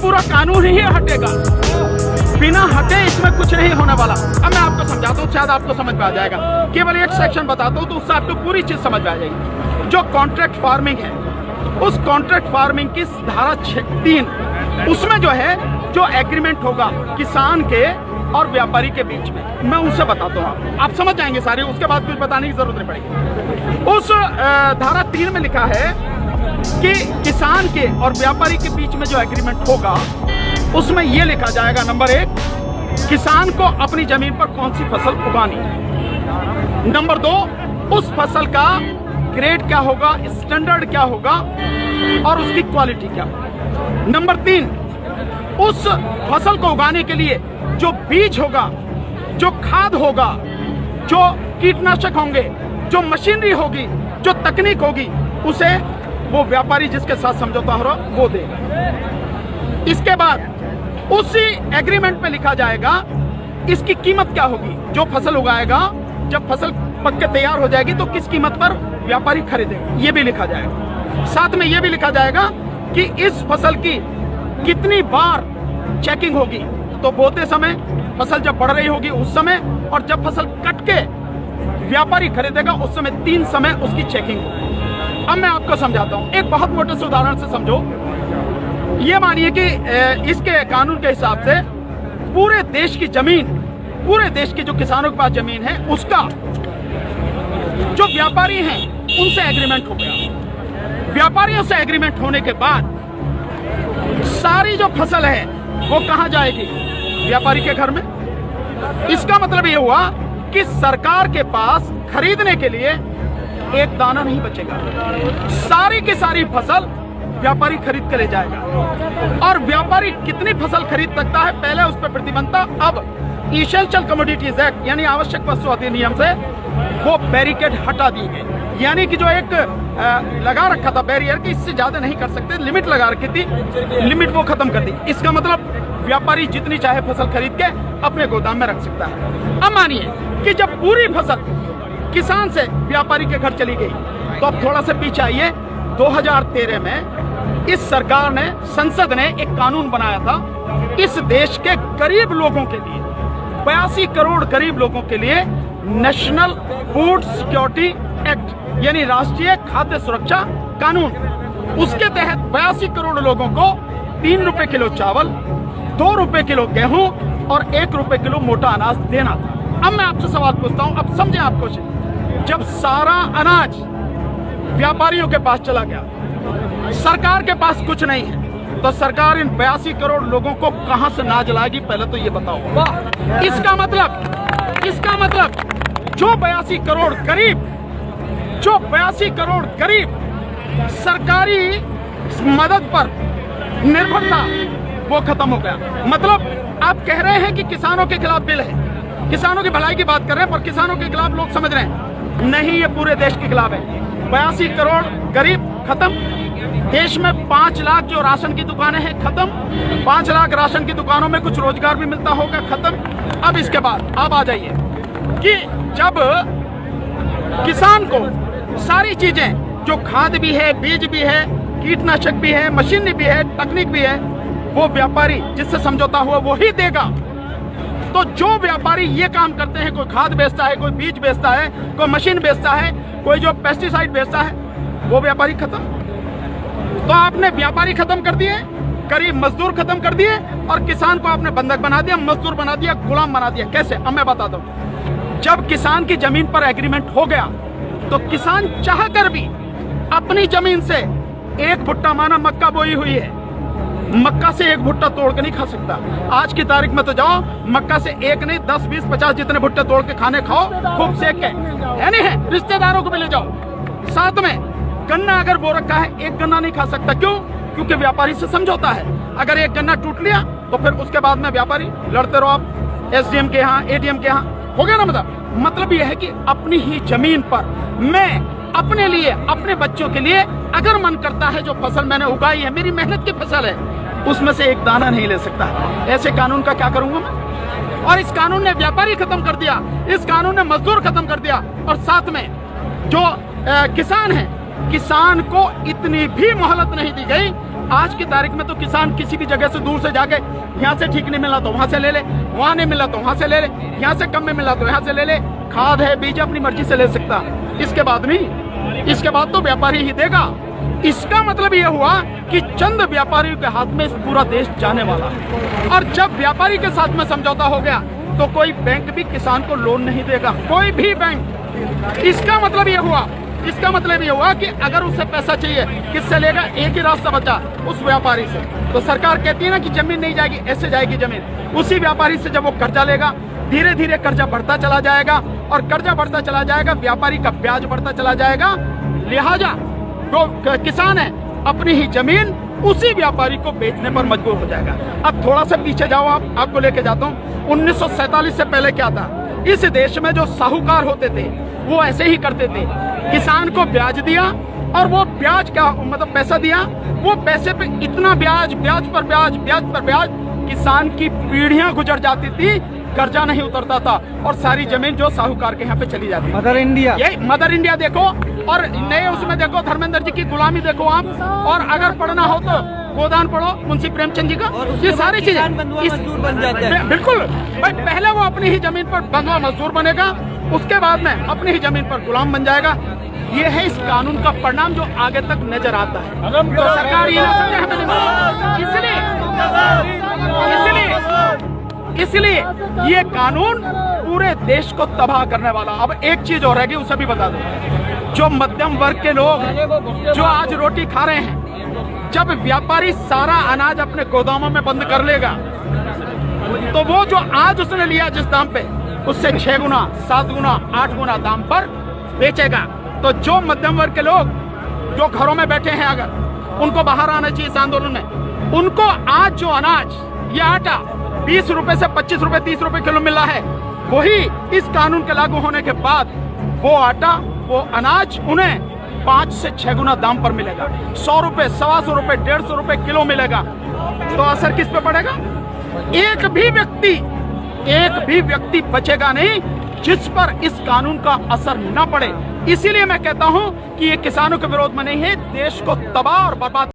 पूरा कानून ही हटेगा। बिना हटे इसमें कुछ नहीं होने वाला। अब मैं आपको समझाता हूँ, शायद आपको समझ में आ जाएगा। केवल एक सेक्शन बताता हूँ तो उससे आपको पूरी चीज समझ में आ जाएगी। जो कॉन्ट्रैक्ट फार्मिंग है, उस कॉन्ट्रैक्ट फार्मिंग की धारा 3, उसमें जो है जो एग्रीमेंट होगा किसान के और व्यापारी के बीच में, मैं उनसे बताता हूँ, आप समझ जाएंगे सारे, उसके बाद कुछ बताने की जरूरत नहीं पड़ेगी। उस धारा 3 में लिखा है कि किसान के और व्यापारी के बीच में जो एग्रीमेंट होगा उसमें यह लिखा जाएगा, नंबर 1, किसान को अपनी जमीन पर कौन सी फसल उगानी है। नंबर 2, उस फसल का ग्रेड क्या होगा, स्टैंडर्ड क्या होगा और उसकी क्वालिटी क्या होगा। नंबर 3, उस फसल को उगाने के लिए जो बीज होगा, जो खाद होगा, जो कीटनाशक होंगे, जो मशीनरी होगी, जो तकनीक होगी, उसे वो व्यापारी जिसके साथ समझौता हो रहा वो देगा। इसके बाद उसी एग्रीमेंट में लिखा जाएगा इसकी कीमत क्या होगी। जो फसल उगाएगा, जब फसल पक के तैयार हो जाएगी तो किस कीमत पर व्यापारी खरीदेगा, ये भी लिखा जाएगा। साथ में ये भी लिखा जाएगा कि इस फसल की कितनी बार चेकिंग होगी, तो बोते समय, फसल जब बढ़ रही होगी उस समय, और जब फसल कट के व्यापारी खरीदेगा उस समय 3 समय उसकी चेकिंग होगी। अब मैं आपको समझाता हूं, एक बहुत मोटे से उदाहरण से समझो। ये मानिए कि इसके कानून के हिसाब से पूरे देश की जमीन, पूरे देश के जो किसानों के पास जमीन है, उसका जो व्यापारी हैं उनसे एग्रीमेंट हो गया। व्यापारियों से एग्रीमेंट होने के बाद सारी जो फसल है वो कहां जाएगी, व्यापारी के घर में। इसका मतलब ये हुआ कि सरकार के पास खरीदने के लिए एक दाना नहीं बचेगा, सारी की सारी फसल व्यापारी खरीद कर ले जाएगा। और व्यापारी कितनी फसल खरीद सकता है, पहले उस पर प्रतिबंध था, अब इसेंशियल कमोडिटीज एक्ट यानी आवश्यक वस्तु अधिनियम से वो बैरिकेड हटा दी गई। यानी कि जो एक लगा रखा था बैरियर कि इससे ज्यादा नहीं कर सकते, लिमिट लगा रखी थी, लिमिट वो खत्म कर दी। इसका मतलब व्यापारी जितनी चाहे फसल खरीद के अपने गोदाम में रख सकता है। अब मानिए कि जब पूरी फसल किसान से व्यापारी के घर चली गई, तो अब थोड़ा सा पीछे आइए। 2013 में इस सरकार ने, संसद ने एक कानून बनाया था इस देश के गरीब लोगों के लिए, 82 करोड़ गरीब लोगों के लिए नेशनल फूड सिक्योरिटी एक्ट यानी राष्ट्रीय खाद्य सुरक्षा कानून। उसके तहत 82 करोड़ लोगों को 3 रुपए किलो चावल, 2 रुपए किलो गेहूं और 1 रुपए किलो मोटा अनाज देना था। अब मैं आपसे सवाल पूछता हूं, अब समझे आप कुछ। जब सारा अनाज व्यापारियों के पास चला गया, सरकार के पास कुछ नहीं है, तो सरकार इन 82 करोड़ लोगों को कहां से अनाज लाएगी, पहले तो ये बताओ। इसका मतलब जो 82 करोड़ गरीब सरकारी मदद पर निर्भर था, वो खत्म हो गया। मतलब आप कह रहे हैं कि किसानों के खिलाफ बिल है, किसानों की भलाई की बात कर रहे हैं, पर किसानों के खिलाफ लोग समझ रहे हैं नहीं, ये पूरे देश के खिलाफ है। 82 करोड़ गरीब खत्म, देश में 5 लाख जो राशन की दुकानें हैं खत्म, 5 लाख राशन की दुकानों में कुछ रोजगार भी मिलता होगा खत्म। अब इसके बाद अब आ जाइए कि जब किसान को सारी चीजें, जो खाद भी है, बीज भी है, कीटनाशक भी है, मशीनरी भी है, तकनीक भी है, वो व्यापारी जिससे समझौता हुआ वो ही देगा। तो जो व्यापारी ये काम करते हैं, कोई खाद बेचता है, कोई बीज बेचता है, कोई मशीन बेचता है, कोई जो पेस्टिसाइड बेचता है, वो व्यापारी खत्म। तो आपने व्यापारी खत्म कर दिए, गरीब मजदूर खत्म कर दिए, और किसान को आपने बंधक बना दिया, मजदूर बना दिया, गुलाम बना दिया। कैसे? अब मैं बताता हूँ। जब किसान की जमीन पर एग्रीमेंट हो गया, तो किसान चाहकर भी अपनी जमीन से एक भुट्टा, माना मक्का बोई हुई है, मक्का से एक भुट्टा तोड़ के नहीं खा सकता। आज की तारीख में तो जाओ, मक्का से एक नहीं 10, 20, 50 जितने भुट्टे तोड़ के खाने खाओ, खूब सेक के, है नहीं है, रिश्तेदारों को भी ले जाओ। साथ में गन्ना अगर बो रखा है, एक गन्ना नहीं खा सकता। क्यों? क्योंकि व्यापारी से समझौता है। अगर एक गन्ना टूट लिया तो फिर उसके बाद में व्यापारी लड़ते रहो, आप एसडीएम के यहाँ, एडीएम के यहाँ, हो गया ना। मतलब यह है कि अपनी ही जमीन पर मैं अपने लिए, अपने बच्चों के लिए अगर मन करता है, जो फसल मैंने उगाई है, मेरी मेहनत की फसल है, उसमें से एक दाना नहीं ले सकता। ऐसे कानून का क्या करूंगा मैं? और इस कानून ने व्यापारी खत्म कर दिया, इस कानून ने मजदूर खत्म कर दिया, और साथ में जो किसान है, किसान को इतनी भी मोहलत नहीं दी गई आज की तारीख में तो किसान किसी भी जगह से दूर से जाके यहाँ से ठीक नहीं मिला तो वहां से ले ले, वहां नहीं मिला तो वहां से ले ले, यहाँ से कम में मिला तो यहाँ से ले ले। खाद है, बीज अपनी मर्जी से ले सकता, इसके बाद नहीं, इसके बाद तो व्यापारी ही देगा। इसका मतलब यह हुआ कि चंद व्यापारियों के हाथ में पूरा देश जाने वाला है। और जब व्यापारी के साथ में समझौता हो गया तो कोई बैंक भी किसान को लोन नहीं देगा, कोई भी बैंक। इसका मतलब यह हुआ, इसका मतलब ये हुआ कि अगर उसे पैसा चाहिए किससे लेगा? एक ही रास्ता बचा, उस व्यापारी से। तो सरकार कहती है ना कि जमीन नहीं जाएगी, ऐसे जाएगी जमीन। उसी व्यापारी से जब वो कर्जा लेगा, धीरे धीरे कर्जा बढ़ता चला जाएगा, और कर्जा बढ़ता चला जाएगा, व्यापारी का ब्याज बढ़ता चला जाएगा। लिहाजा जो किसान है अपनी ही जमीन उसी व्यापारी को बेचने पर मजबूर हो जाएगा। अब थोड़ा सा पीछे जाओ, आपको लेके जाता हूँ। 1947 से पहले क्या था? इस देश में जो साहूकार होते थे वो ऐसे ही करते थे, किसान को ब्याज दिया और वो ब्याज क्या मतलब पैसा दिया, वो पैसे पे इतना ब्याज, ब्याज पर ब्याज, ब्याज पर ब्याज, किसान की पीढ़ियां गुजर जाती थी, कर्जा नहीं उतरता था और सारी जमीन जो साहूकार के यहाँ पे चली जाती। मदर इंडिया, ये मदर इंडिया देखो, और नए उसमें देखो धर्मेंद्र जी की गुलामी देखो आप, और अगर पढ़ना हो तो गोदान पढ़ो मुंशी प्रेमचंद जी का। ये सारी चीजें बन जाते हैं। बिल्कुल, बट पहले वो अपनी ही जमीन पर बंधुआ मजदूर बनेगा, उसके बाद में अपनी ही जमीन पर गुलाम बन जाएगा। ये है इस कानून का परिणाम जो आगे तक नजर आता है। तो सरकार ये ना समझे हमें इसलिए ये कानून पूरे देश को तबाह करने वाला। अब एक चीज और रहेगी, उसे भी बता दो। जो मध्यम वर्ग के लोग जो आज रोटी खा रहे हैं, जब व्यापारी सारा अनाज अपने गोदामों में बंद कर लेगा तो वो जो आज उसने लिया जिस दाम पे, उससे 6 गुना, 7 गुना, 8 गुना दाम पर बेचेगा। तो जो मध्यम वर्ग के लोग जो घरों में बैठे हैं, अगर उनको बाहर आना चाहिए इस आंदोलन में, उनको आज जो अनाज, ये आटा 20 रुपए से 25 रुपए, 30 रुपए किलो मिल रहा है, वही इस कानून के लागू होने के बाद वो आटा, वो अनाज उन्हें 5 से 6 गुना दाम पर मिलेगा। 100 रुपए, 125 रुपए, 150 रुपए किलो मिलेगा। तो असर किस पे पड़ेगा? एक भी व्यक्ति बचेगा नहीं जिस पर इस कानून का असर न पड़े। इसीलिए मैं कहता हूं कि ये किसानों के विरोध में नहीं है, देश को तबाह और बर्बाद